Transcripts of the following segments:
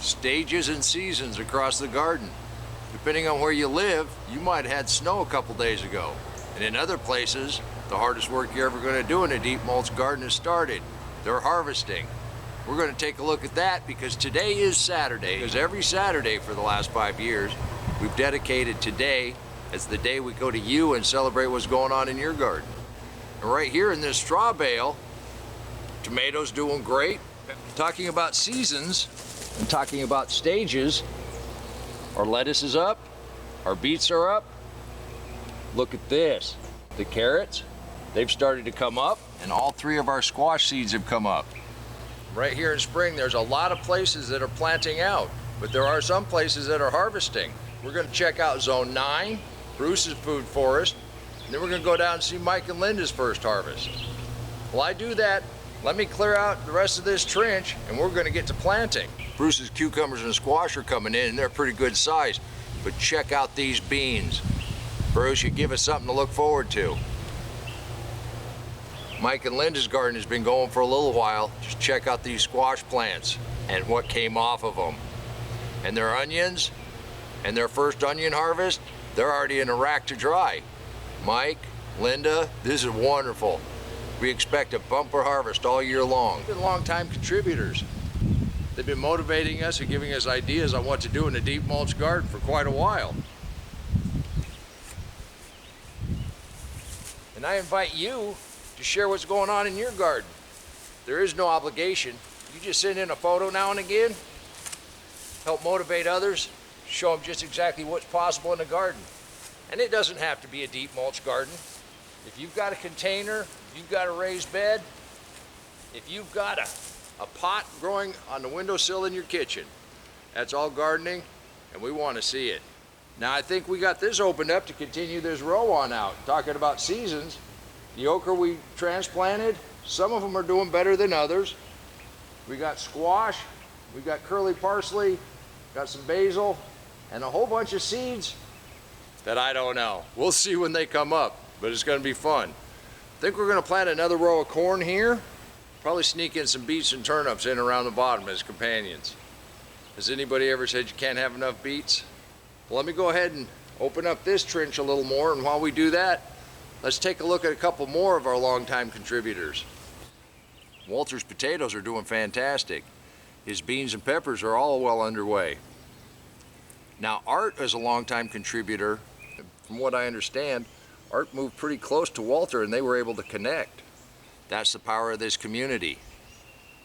Stages and seasons across the garden. Depending on where you live, you might have had snow a couple days ago. And in other places, the hardest work you're ever going to do in a deep mulch garden has started. They're harvesting. We're going to take a look at that because today is Saturday. Because every Saturday for the last 5 years, we've dedicated today as the day we go to you and celebrate what's going on in your garden. And right here in this straw bale, tomatoes doing great. Talking about seasons and talking about stages, our lettuce is up, our beets are up. Look at this. The carrots, they've started to come up, and all 3 of our squash seeds have come up. Right here in spring, there's a lot of places that are planting out, but there are some places that are harvesting. We're going to check out Zone 9, Bruce's food forest, and then we're going to go down and see Mike and Linda's first harvest. While I do that, let me clear out the rest of this trench, and we're going to get to planting. Bruce's cucumbers and squash are coming in, and they're pretty good size, but check out these beans. Bruce, you give us something to look forward to. Mike and Linda's garden has been going for a little while. Just check out these squash plants and what came off of them. And their onions and their first onion harvest, they're already in a rack to dry. Mike, Linda, this is wonderful. We expect a bumper harvest all year long. They've been long-time contributors. They've been motivating us and giving us ideas on what to do in a deep mulch garden for quite a while. And I invite you to share what's going on in your garden. There is no obligation. You just send in a photo now and again, help motivate others, show them just exactly what's possible in a garden. And it doesn't have to be a deep mulch garden. If you've got a container, if you've got a raised bed, if you've got a pot growing on the windowsill in your kitchen, that's all gardening, and we want to see it. Now I think we got this opened up to continue this row on out. Talking about seasons, the okra we transplanted, some of them are doing better than others. We got squash, we got curly parsley, got some basil, and a whole bunch of seeds that I don't know. We'll see when they come up, but it's going to be fun. I think we're going to plant another row of corn here. Probably sneak in some beets and turnips in around the bottom as companions. Has anybody ever said you can't have enough beets? Well, let me go ahead and open up this trench a little more, and while we do that, let's take a look at a couple more of our longtime contributors. Walter's potatoes are doing fantastic. His beans and peppers are all well underway. Now, Art is a longtime contributor. From what I understand, Art moved pretty close to Walter and they were able to connect. That's the power of this community.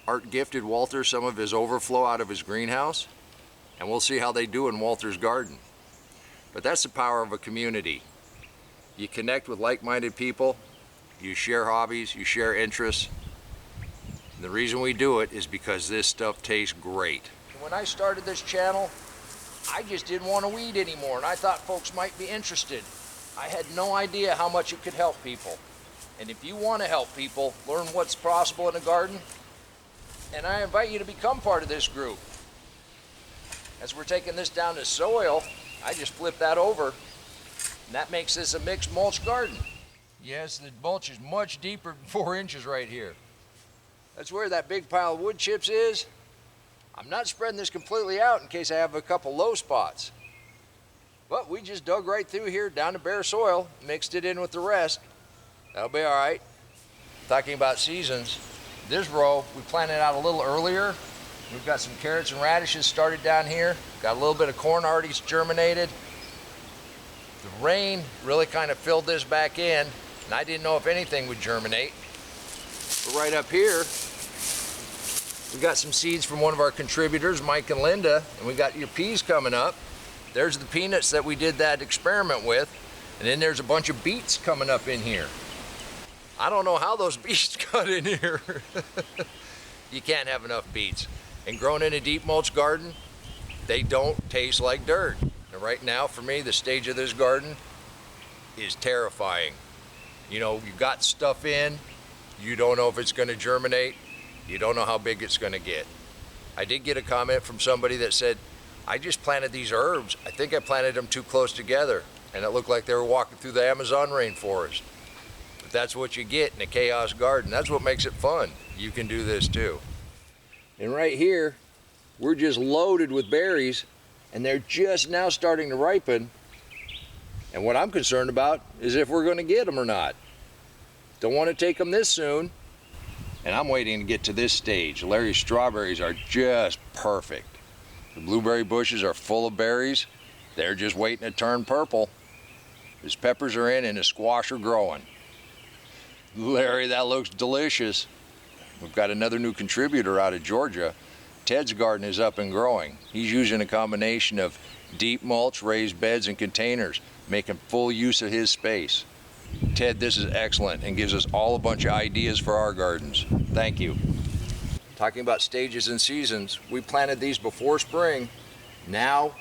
Art gifted Walter some of his overflow out of his greenhouse, and we'll see how they do in Walter's garden. But that's the power of a community. You connect with like-minded people, you share hobbies, you share interests. And the reason we do it is because this stuff tastes great. When I started this channel, I just didn't want to weed anymore, and I thought folks might be interested. I had no idea how much it could help people. And if you want to help people learn what's possible in a garden, and I invite you to become part of this group. As we're taking this down to soil, I just flip that over, and that makes this a mixed mulch garden. Yes, the mulch is much deeper than 4 inches right here. That's where that big pile of wood chips is. I'm not spreading this completely out in case I have a couple low spots. But we just dug right through here down to bare soil, mixed it in with the rest. That'll be all right. Talking about seasons, this row we planted out a little earlier. We've got some carrots and radishes started down here. Got a little bit of corn already germinated. The rain really kind of filled this back in, and I didn't know if anything would germinate. But right up here, we got some seeds from one of our contributors, Mike and Linda, and we got your peas coming up. There's the peanuts that we did that experiment with, and then there's a bunch of beets coming up in here. I don't know how those beets got in here. You can't have enough beets. And grown in a deep mulch garden, they don't taste like dirt. And right now, for me, the stage of this garden is terrifying. You know, you got stuff in, you don't know if it's gonna germinate, you don't know how big it's gonna get. I did get a comment from somebody that said, I just planted these herbs. I think I planted them too close together, and it looked like they were walking through the Amazon rainforest. But that's what you get in a chaos garden. That's what makes it fun. You can do this too. And right here, we're just loaded with berries, and they're just now starting to ripen. And what I'm concerned about is if we're going to get them or not. Don't want to take them this soon. And I'm waiting to get to this stage. Larry's strawberries are just perfect. The blueberry bushes are full of berries. They're just waiting to turn purple. His peppers are in and his squash are growing. Larry, that looks delicious. We've got another new contributor out of Georgia. Ted's garden is up and growing. He's using a combination of deep mulch, raised beds, and containers, making full use of his space. Ted, this is excellent and gives us all a bunch of ideas for our gardens. Thank you. Talking about stages and seasons, we planted these before spring. Now,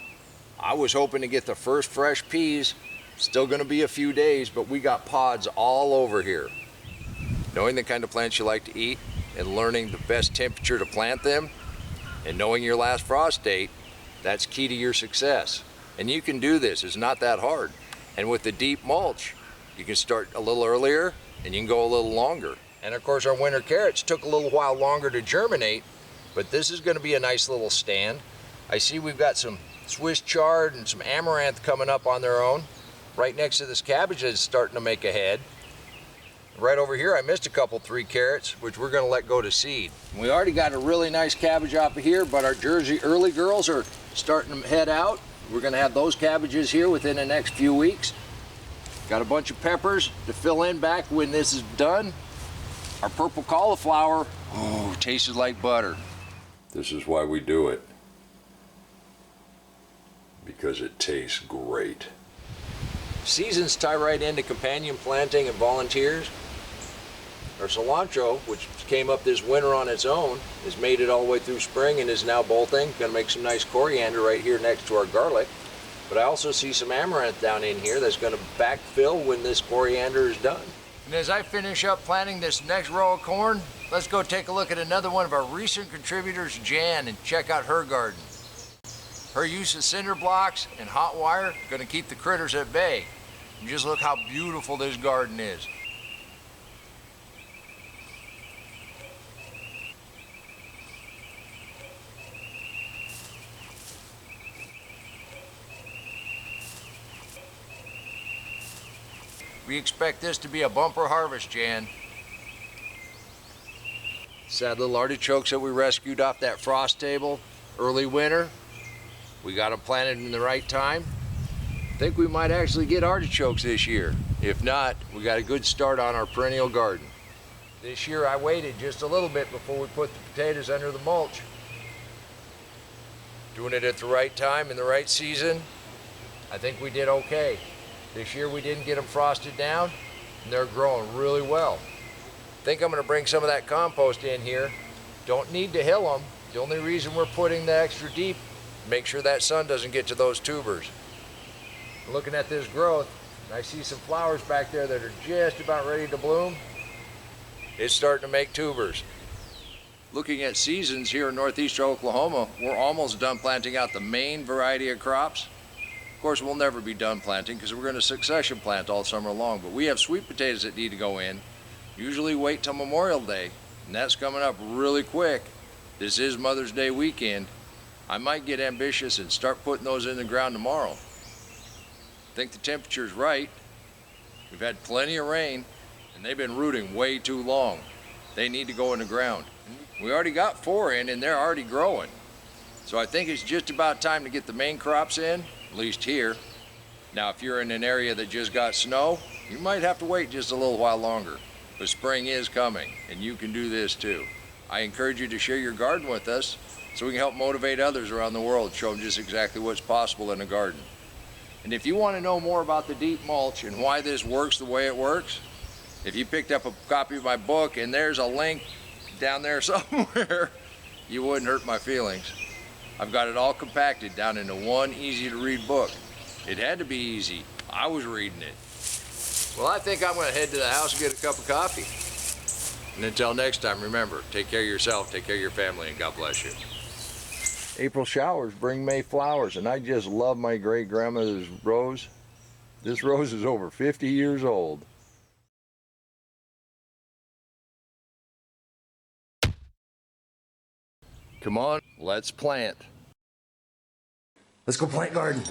I was hoping to get the first fresh peas. Still going to be a few days, but we got pods all over here. Knowing the kind of plants you like to eat and learning the best temperature to plant them and knowing your last frost date, that's key to your success. And you can do this, it's not that hard. And with the deep mulch, you can start a little earlier and you can go a little longer. And of course our winter carrots took a little while longer to germinate, but this is going to be a nice little stand. I see we've got some Swiss chard and some amaranth coming up on their own. Right next to this cabbage that's starting to make a head. Right over here I missed a couple 3 carrots, which we're going to let go to seed. We already got a really nice cabbage off of here, but our Jersey early girls are starting to head out. We're going to have those cabbages here within the next few weeks. Got a bunch of peppers to fill in back when this is done. Our purple cauliflower, oh, tastes like butter. This is why we do it. Because it tastes great. Seasons tie right into companion planting and volunteers. Our cilantro, which came up this winter on its own, has made it all the way through spring and is now bolting. Gonna make some nice coriander right here next to our garlic. But I also see some amaranth down in here that's gonna backfill when this coriander is done. And as I finish up planting this next row of corn, let's go take a look at another one of our recent contributors, Jan, and check out her garden. Her use of cinder blocks and hot wire gonna keep the critters at bay. And just look how beautiful this garden is. We expect this to be a bumper harvest, Jan. Sad little artichokes that we rescued off that frost table early winter. We got them planted in the right time. I think we might actually get artichokes this year. If not, we got a good start on our perennial garden. This year I waited just a little bit before we put the potatoes under the mulch. Doing it at the right time in the right season, I think we did okay. This year we didn't get them frosted down and they're growing really well. I think I'm going to bring some of that compost in here. Don't need to hill them. The only reason we're putting the extra deep, make sure that sun doesn't get to those tubers. Looking at this growth, I see some flowers back there that are just about ready to bloom. It's starting to make tubers. Looking at seasons here in northeastern Oklahoma, we're almost done planting out the main variety of crops. Of course, we'll never be done planting because we're going to succession plant all summer long, but we have sweet potatoes that need to go in. Usually wait till Memorial Day, and that's coming up really quick. This is Mother's Day weekend. I might get ambitious and start putting those in the ground tomorrow. I think the temperature's right. We've had plenty of rain, and they've been rooting way too long. They need to go in the ground. We already got 4 in, and they're already growing. So I think it's just about time to get the main crops in, at least here. Now, if you're in an area that just got snow, you might have to wait just a little while longer. But spring is coming, and you can do this too. I encourage you to share your garden with us so we can help motivate others around the world, show them just exactly what's possible in a garden. And if you want to know more about the deep mulch and why this works the way it works, if you picked up a copy of my book and there's a link down there somewhere, you wouldn't hurt my feelings. I've got it all compacted down into one easy to read book. It had to be easy. I was reading it. Well, I think I'm going to head to the house and get a cup of coffee. And until next time, remember, take care of yourself, take care of your family, and God bless you. April showers bring May flowers, and I just love my great-grandmother's rose. This rose is over 50 years old. Come on, let's plant. Let's go plant garden.